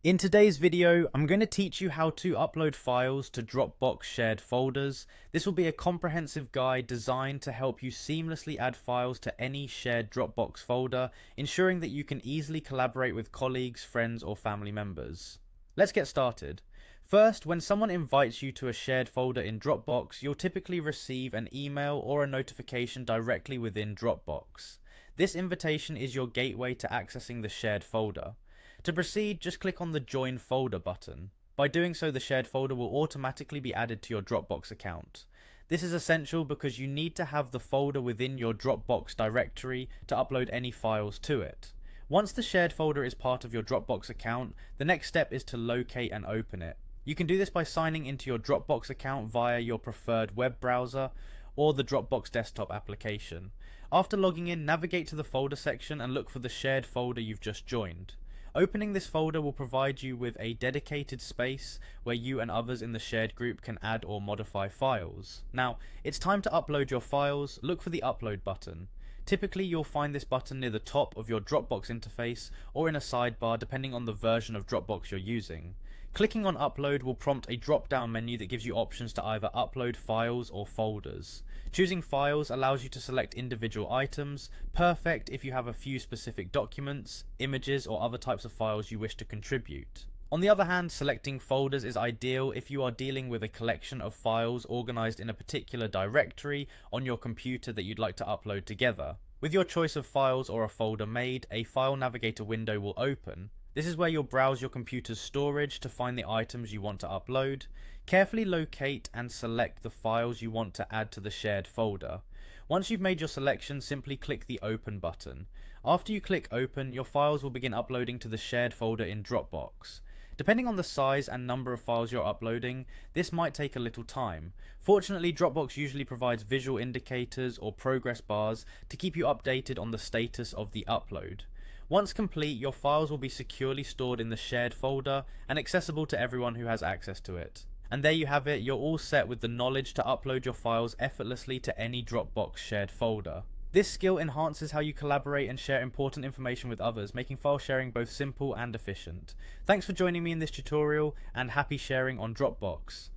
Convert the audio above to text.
In today's video, I'm going to teach you how to upload files to Dropbox shared folders. This will be a comprehensive guide designed to help you seamlessly add files to any shared Dropbox folder, ensuring that you can easily collaborate with colleagues, friends, or family members. Let's get started. First, when someone invites you to a shared folder in Dropbox, you'll typically receive an email or a notification directly within Dropbox. This invitation is your gateway to accessing the shared folder. To proceed, just click on the Join Folder button. By doing so, the shared folder will automatically be added to your Dropbox account. This is essential because you need to have the folder within your Dropbox directory to upload any files to it. Once the shared folder is part of your Dropbox account, the next step is to locate and open it. You can do this by signing into your Dropbox account via your preferred web browser or the Dropbox desktop application. After logging in, navigate to the folder section and look for the shared folder you've just joined. Opening this folder will provide you with a dedicated space where you and others in the shared group can add or modify files. Now, it's time to upload your files. Look for the upload button. Typically, you'll find this button near the top of your Dropbox interface or in a sidebar depending on the version of Dropbox you're using. Clicking on upload will prompt a drop-down menu that gives you options to either upload files or folders. Choosing files allows you to select individual items, perfect if you have a few specific documents, images, or other types of files you wish to contribute. On the other hand, selecting folders is ideal if you are dealing with a collection of files organized in a particular directory on your computer that you'd like to upload together. With your choice of files or a folder made, a file navigator window will open. This is where you'll browse your computer's storage to find the items you want to upload. Carefully locate and select the files you want to add to the shared folder. Once you've made your selection, simply click the Open button. After you click Open, your files will begin uploading to the shared folder in Dropbox. Depending on the size and number of files you're uploading, this might take a little time. Fortunately, Dropbox usually provides visual indicators or progress bars to keep you updated on the status of the upload. Once complete, your files will be securely stored in the shared folder and accessible to everyone who has access to it. And there you have it, you're all set with the knowledge to upload your files effortlessly to any Dropbox shared folder. This skill enhances how you collaborate and share important information with others, making file sharing both simple and efficient. Thanks for joining me in this tutorial, and happy sharing on Dropbox.